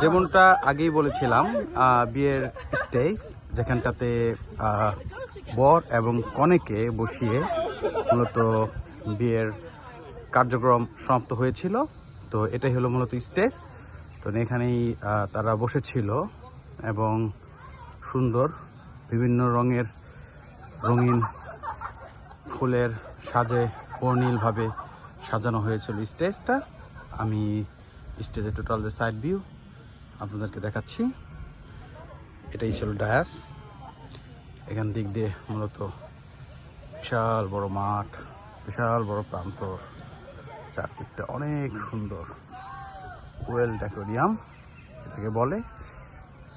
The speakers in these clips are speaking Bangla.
যেমনটা আগেই বলেছিলাম, বিয়ের স্টেজ যেখানটাতে বর এবং কনেকে বসিয়ে মূলত বিয়ের কার্যক্রম সমাপ্ত হয়েছিল। তো এটাই হলো মূলত স্টেজ। তো এখানেই তারা বসেছিল এবং সুন্দর বিভিন্ন রঙের রঙিন ফুলের সাজে বর্ণিলভাবে সাজানো হয়েছিল স্টেজটা। আমি স্টেজের টোটাল যে সাইড ভিউ আপনাদেরকে দেখাচ্ছি। এটাই ছিল ডায়াস। এখান দিক দিয়ে মূলত বিশাল বড় মাঠ, বিশাল বড় প্রান্তর, চারদিকটা অনেক সুন্দর, ওয়েল ডেকোরিয়াম এটাকে বলে।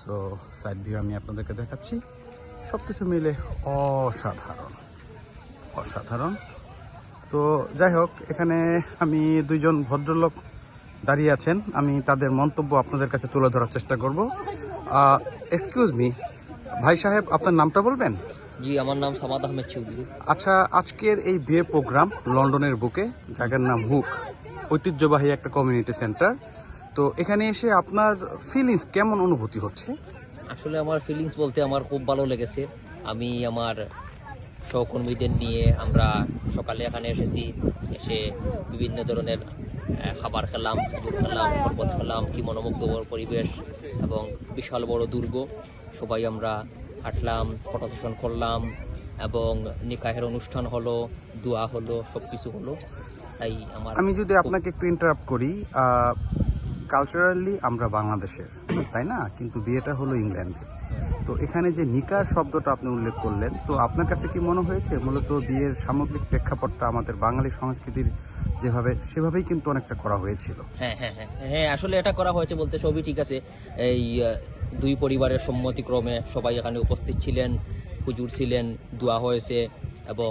সো সাইড ভিউ আমি আপনাদেরকে দেখাচ্ছি। সব কিছু মিলে অসাধারণ অসাধারণ। তো যাই হোক, এখানে আমি দুইজন ভদ্রলোক দাঁড়িয়ে আছেন, আমি তাদের মন্তব্য আপনাদের কাছে তুলে ধরার চেষ্টা করব। এক্সকিউজ মি ভাই সাহেব, আপনার নামটা বলবেন? জি, আমার নাম সামাদ আহমেদ চৌধুরী। আচ্ছা, আজকের এই বিয়ে প্রোগ্রাম লন্ডনের বুকে, জায়গার নাম হুক, ঐতিহ্যবাহী একটা কমিউনিটি সেন্টার। তো এখানে এসে আপনার ফিলিংস কেমন অনুভূতি হচ্ছে? আসলে আমার ফিলিংস বলতে আমার খুব ভালো লেগেছে। আমি আমার সহকর্মীদের নিয়ে আমরা সকালে এখানে এসেছি, এসে বিভিন্ন ধরনের খাবার খেলাম, দুধ খেলাম, শরবত খেলাম। কি মনোমুগ্ধকর পরিবেশ এবং বিশাল বড় দুর্গ। সবাই আমরা হাঁটলাম, ফটো সেশন করলাম এবং নিকাহের অনুষ্ঠান হলো, দোয়া হলো, সব কিছু হলো। তাই আমি যদি আপনাকে একটু ইন্টারাপ্ট করি, কালচারালি আমরা বাংলাদেশের, তাই না? কিন্তু বিয়েটা হলো ইংল্যান্ডে। তো এখানে যে নিকাহ শব্দটা আপনি উল্লেখ করলেন, তো আপনার কাছে কি মনে হয়েছে মূলত বিয়ের সামগ্রিক প্রেক্ষাপটটা আমাদের বাঙালি সংস্কৃতির সেভাবেই কিন্তু অনেকটা করা হয়েছিল? হ্যাঁ হ্যাঁ হ্যাঁ হ্যাঁ, আসলে এটা করা হয়েছে বলতে সবই ঠিক আছে। এই দুই পরিবারের সম্মতিক্রমে সবাই এখানে উপস্থিত ছিলেন, হুজুর ছিলেন, দোয়া হয়েছে এবং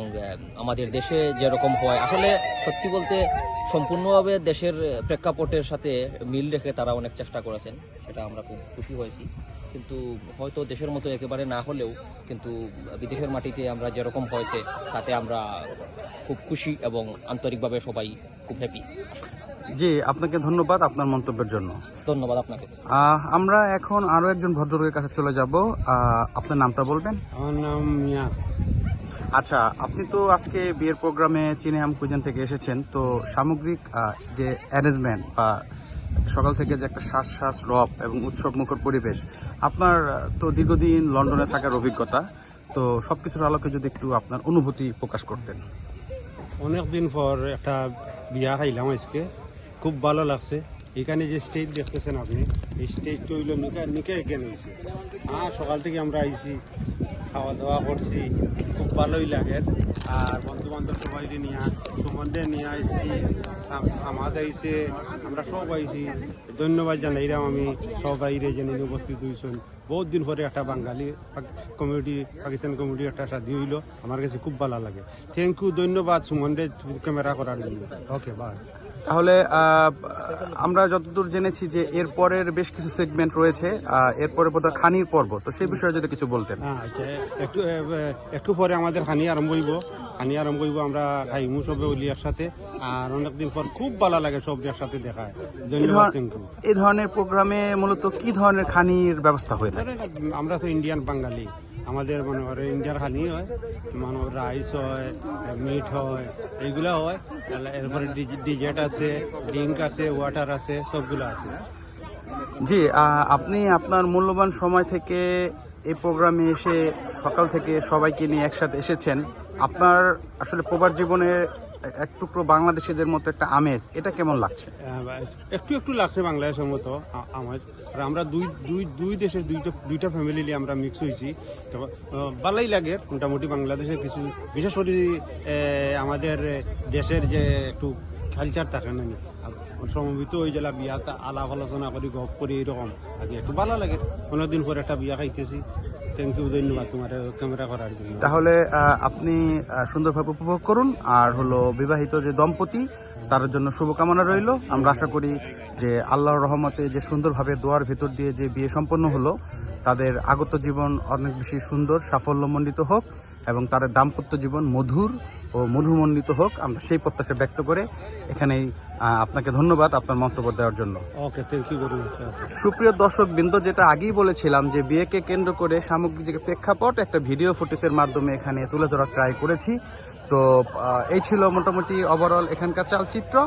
আমাদের দেশে যেরকম হয়, আসলে সত্যি বলতে সম্পূর্ণভাবে দেশের প্রেক্ষাপটের সাথে মিল রেখে তারা অনেক চেষ্টা করেছেন, সেটা আমরা খুব খুশি হয়েছি। কিন্তু হয়তো দেশের মতো একেবারে না হলেও কিন্তু বিদেশের মাটিতে আমরা যেরকম হয়েছে তাতে আমরা খুব খুশি এবং আন্তরিকভাবে সবাই খুব হ্যাপি। জি, আপনাকে ধন্যবাদ আপনার মন্তব্যের জন্য। ধন্যবাদ আপনাকে। আমরা এখন আরো একজন ভদ্রলোকের কাছে চলে যাব। আপনার নামটা বলবেন? আমার নাম মিয়া। আচ্ছা, আপনি তো আজকে বিয়ের প্রোগ্রামে চিনেহাম কুইজেন থেকে এসেছেন। তো সামগ্রিক যে অ্যারেঞ্জমেন্ট বা সকাল থেকে যে একটা শ্বাস রব এবং উৎসব মুখর পরিবেশ, আপনার তো দীর্ঘদিন লন্ডনে থাকার অভিজ্ঞতা, তো সবকিছুর আলোকে যদি একটু আপনার অনুভূতি প্রকাশ করতেন। অনেকদিন পর একটা বিয়া খাইলাম আজকে, খুব ভালো লাগছে। এখানে যে স্টেজ দেখতেছেন আপনি, এই স্টেজটা হইল নিকা এখানে হয়েছে। সকাল থেকে আমরা আইছি, খাওয়া দাওয়া করছি, খুব ভালোই লাগে। আর বন্ধু বান্ধব সবাই নিয়ে সুমনদের নিয়ে আইছি, সামাদ আইছে, আমরা সব আইছি। ধন্যবাদ জানাইলাম আমি সবাই যেন উপস্থিত হয়েছেন। বহুত দিন পরে একটা বাঙালি কমিউনিটি, পাকিস্তান কমিউনিটি একটা শাদি হইল, আমার কাছে খুব ভালো লাগে। থ্যাংক ইউ, ধন্যবাদ সুমনদের ক্যামেরা করার জন্য। ওকে, বাই। তাহলে আমরা যতদূর জেনেছি যে এরপরের বেশ কিছু সেগমেন্ট রয়েছে, এরপরে বোধহয় খানির পর্ব, তো সেই বিষয়ে যদি কিছু বলতেন। আচ্ছা, একটু পরে আমাদের খানি আরম্ভ হইব। আমরা খাইমু সবে উলি একসাথে। আর অনেকদিন পর খুব ভালো লাগে সব একসাথে দেখায়। ধন্যবাদ। Thank you. এই ধরনের প্রোগ্রামে মূলত কি ধরনের খানির ব্যবস্থা হয়ে থাকে? আমরা তো ইন্ডিয়ান বাঙালি, আমাদের মনে করে ইন্ডিয়ার খানি হয়, মানে রাইস হয়, মিট হয়, এইগুলা হয়। এরপরে ডিজেট আছে, ড্রিঙ্ক আছে, ওয়াটার আছে, সবগুলো আছে। জি, আপনি আপনার মূল্যবান সময় থেকে এই প্রোগ্রামে এসে সকাল থেকে সবাইকে নিয়ে একসাথে এসেছেন। আপনার আসলে প্রবাস জীবনে এক টুকরো বাংলাদেশিদের মতো একটা আমেজ, এটা কেমন লাগছে? একটু লাগছে বাংলাদেশের মতো আমেজ। আর আমরা দুই দেশের দুইটা ফ্যামিলি নিয়ে আমরা মিক্স হয়েছি, তো ভালোই লাগে মোটামুটি। বাংলাদেশের কিছু, বিশেষ করে আমাদের দেশের যে একটু কালচার থাকে না, সমবেত ওই জেলা বিয়াতে আলাপ আলোচনা করি, গপ করি, এরকম আগে একটু ভালো লাগে। অনেকদিন পরে একটা বিয়া খাইতেছি। থ্যাংক ইউ, ধন্যবাদ তোমার ক্যামেরা করার জন্য। তাহলে আপনি সুন্দরভাবে উপভোগ করুন। আর হলো বিবাহিত যে দম্পতি, তার জন্য শুভকামনা রইল। আমরা আশা করি যে আল্লাহর রহমতে যে সুন্দরভাবে দোয়ার ভেতর দিয়ে যে বিয়ে সম্পন্ন হলো, তাদের আগত জীবন অনেক বেশি সুন্দর সাফল্যমণ্ডিত হোক এবং তাদের দাম্পত্য জীবন মধুর ও মধুমণ্ডিত হোক, আমরা সেই প্রত্যাশা ব্যক্ত করে এখানেই আপনাকে ধন্যবাদ আপনার মন্তব্য দেওয়ার জন্য। ওকে, থ্যাংক ইউ ভেরি মাচ। সুপ্রিয় দর্শকবৃন্দ, যেটা আগেই বলেছিলাম যে বিয়েকে কেন্দ্র করে সামগ্রিক যে প্রেক্ষাপট একটা ভিডিও ফুটেজের মাধ্যমে এখানে তুলে ধরার ট্রাই করেছি। তো এই ছিল মোটামুটি ওভারঅল এখানকার চালচিত্র।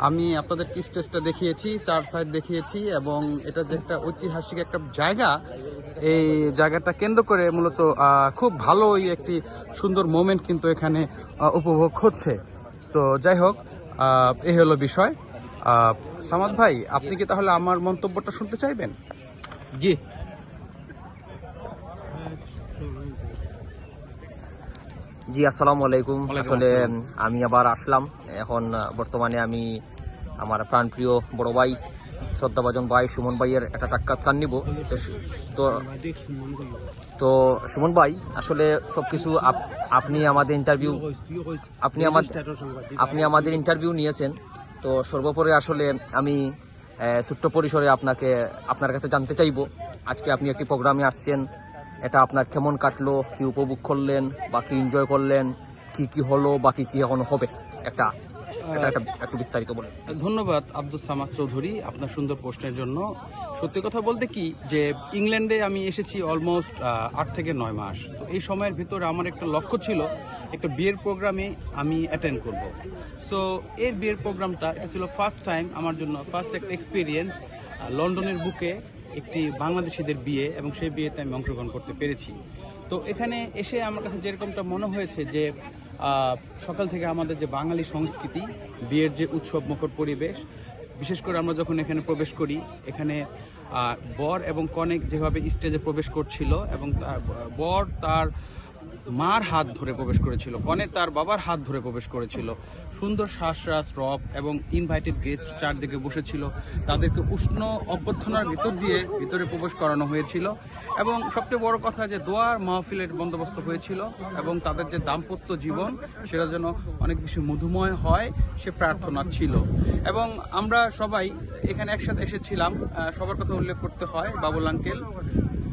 আমি আপনাদেরকে স্টেজটা দেখিয়েছি, 4 সাইড দেখিয়েছি, এবং এটা যে একটা ঐতিহাসিক একটা জায়গা, এই জায়গাটা কেন্দ্র করে মূলত খুব ভালোই একটি সুন্দর মোমেন্ট কিন্তু এখানে উপভোগ হচ্ছে। তো যাই হোক, এই হলো বিষয়। সামাদ ভাই, আপনি কি তাহলে আমার মন্তব্যটা শুনতে চাইবেন? জি, জি, আসসালামু আলাইকুম। আসলে আমি আবার আসলাম। এখন বর্তমানে আমি আমার প্রাণপ্রিয় বড় ভাই, শ্রদ্ধাভাজন ভাই সুমন ভাইয়ের একটা সাক্ষাৎকার নিব। তো সুমন ভাই, আসলে সবকিছু আপনি আমাদের ইন্টারভিউ নিয়েছেন। তো সর্বোপরি আসলে আমি ছোট্ট পরিসরে আপনার কাছে জানতে চাইবো, আজকে আপনি একটি প্রোগ্রামে আসছেন, এটা আপনার কেমন কাটলো, কি উপভোগ করলেন বা কি এনজয় করলেন, কি হলো বা কি এখনো হবে, একটু বিস্তারিত বলেন। ধন্যবাদ আব্দুল সামাদ চৌধুরী আপনার সুন্দর প্রশ্নের জন্য। সত্যি কথা বলতে কি, যে ইংল্যান্ডে আমি এসেছি অলমোস্ট 8 থেকে 9 মাস। তো এই সময়ের ভিতরে আমার একটা লক্ষ্য ছিল একটা বিয়ের প্রোগ্রামে আমি অ্যাটেন্ড করব। সো এর বিয়ের প্রোগ্রামটা এটা ছিল ফার্স্ট টাইম আমার জন্য, ফার্স্ট একটা এক্সপিরিয়েন্স। লন্ডনের বুকে একটি বাংলাদেশিদের বিয়ে, এবং সেই বিয়েতে আমি অংশগ্রহণ করতে পেরেছি। তো এখানে এসে আমার কাছে যেরকমটা মনে হয়েছে যে সকাল থেকে আমাদের যে বাঙালি সংস্কৃতি, বিয়ের যে উৎসব মুখর পরিবেশ, বিশেষ করে আমরা যখন এখানে প্রবেশ করি, এখানে বর এবং কনেক যেভাবে স্টেজে প্রবেশ করছিল, এবং বর তার মার হাত ধরে প্রবেশ করেছিল, কনে তার বাবার হাত ধরে প্রবেশ করেছিল, সুন্দর শ্বাসরাস রব এবং ইনভাইটেড গেস্ট চারদিকে বসেছিল, তাদেরকে উষ্ণ অভ্যর্থনার ভিতর দিয়ে ভিতরে প্রবেশ করানো হয়েছিল, এবং সবচেয়ে বড় কথা যে দোয়ার মাহফিলের বন্দোবস্ত হয়েছিল, এবং তাদের যে দাম্পত্য জীবন সেটা যেন অনেক বেশি মধুময় হয় সে প্রার্থনা ছিল। এবং আমরা সবাই এখানে একসাথে এসেছিলাম। সবার কথা উল্লেখ করতে হয়, বাবুল আঙ্কেল,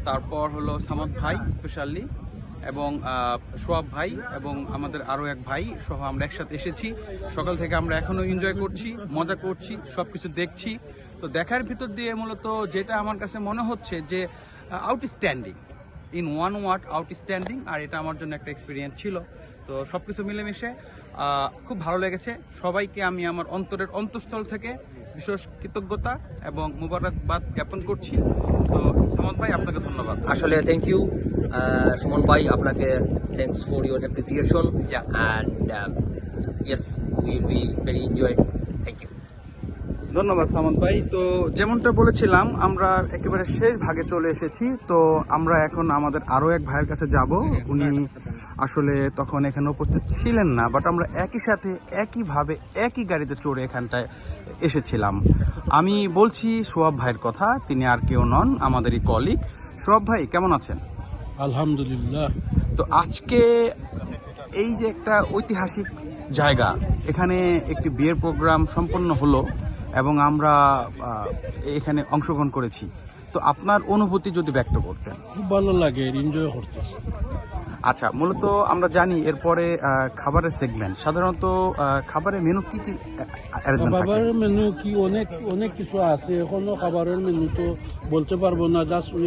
তারপর হলো সামাদ ভাই স্পেশালি, এবং সোয়াব ভাই, এবং আমাদের আরও এক ভাই সহ আমরা একসাথে এসেছি। সকাল থেকে আমরা এখনও এনজয় করছি, মজা করছি, সব কিছু দেখছি। তো দেখার ভিতর দিয়ে মূলত যেটা আমার কাছে মনে হচ্ছে যে outstanding, in one word outstanding, আর এটা আমার জন্য একটা এক্সপিরিয়েন্স ছিল। তো সব কিছু মিলেমিশে খুব ভালো লেগেছে। সবাইকে আমি আমার অন্তরের অন্তঃস্থল থেকে বিশেষ কৃতজ্ঞতা এবং মুবারকবাদ জ্ঞাপন করছি। তো সামাদ ভাই, আপনাকে ধন্যবাদ। আসলে থ্যাংক ইউ সুমন ভাই, আপনাকে thanks for your appreciation, and yes, will be very enjoy. Thank you. ধন্যবাদ সামন্ত ভাই। তো যেমনটা বলেছিলাম, আমরা একেবারে শেষ ভাগে চলে এসেছি। তো আমরা এখন আমাদের আরও এক ভাইয়ের কাছে যাব। উনি আসলে তখন এখানে উপস্থিত ছিলেন না, বাট আমরা একই সাথে একইভাবে একই গাড়িতে চড়ে এখানটায় এসেছিলাম। আমি বলছি সোয়াব ভাইয়ের কথা, তিনি আর কেউ নন, আমাদেরই কলিগ। সোয়াব ভাই, কেমন আছেন? আলহামদুলিল্লাহ। তো আজকে এই যে একটা ঐতিহাসিক জায়গা, এখানে একটি বিয়ের প্রোগ্রাম সম্পন্ন হলো এবং আমরা এখানে অংশগ্রহণ করেছি। তো আপনার অনুভূতি যদি ব্যক্ত করতেন। খুব ভালো লাগে, এনজয় করতেছি। আচ্ছা, মূলত আমরা জানি এরপরে খাবারের সেগমেন্ট, সাধারণত খাবারের মেনু কি কি অ্যারেঞ্জমেন্ট থাকে? খাবারের মেনু কি অনেক কিছু আছে, এখনো খাবারের মেনু তো বলতে পারবো না। Just we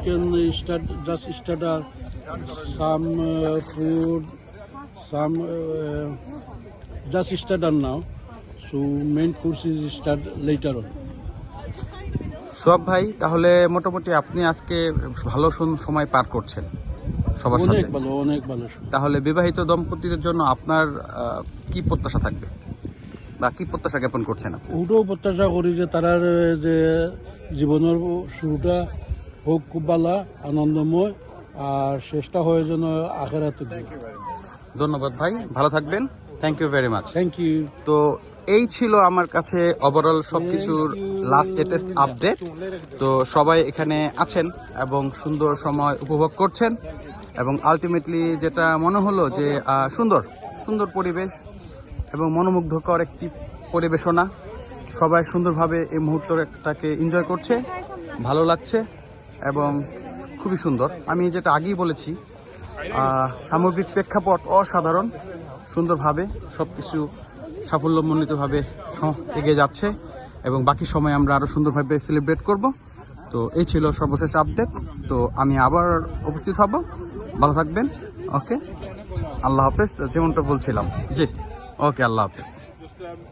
can start some food, some just start now. So main course is start later on. Soyab ভাই, তাহলে মোটামুটি আপনি আজকে ভালো সময় পার করছেন সবার সাথে? অনেক ভালো। তাহলে বিবাহিত দম্পতিদের জন্য আপনার কি প্রত্যাশা থাকবে বা কি প্রত্যাশা জ্ঞাপন করছেন আপনি? ওটাও প্রত্যাশা করি যে তারার যে জীবনের শুরুটা হোক খুব ভালো, আনন্দময়, আর শেষটা হয়ে যেন আখেরাতে। ধন্যবাদ ভাই, ভালো থাকবেন। Thank you very much. Thank you. তো এই ছিল আমার কাছে ওভারঅল সবকিছুর লাস্ট লেটেস্ট আপডেট। তো সবাই এখানে আছেন এবং সুন্দর সময় উপভোগ করছেন, এবং আলটিমেটলি যেটা মনে হলো যে সুন্দর পরিবেশ এবং মনোমুগ্ধকর একটি পরিবেশনা। সবাই সুন্দরভাবে এই মুহূর্তটাকে এনজয় করছে, ভালো লাগছে এবং খুবই সুন্দর। আমি যেটা আগেই বলেছি, সামগ্রিক প্রেক্ষাপট অসাধারণ, সুন্দরভাবে সব কিছু সাফল্যমণ্ডিতভাবে এগিয়ে যাচ্ছে এবং বাকি সময় আমরা আরও সুন্দরভাবে সেলিব্রেট করব। তো এই ছিল সর্বশেষ আপডেট। তো আমি আবার উপস্থিত হব। ভালো থাকবেন। ওকে, আল্লাহ হাফেজ। যেমনটা বলছিলাম, জি, ওকে, আল্লাহ হাফেজ।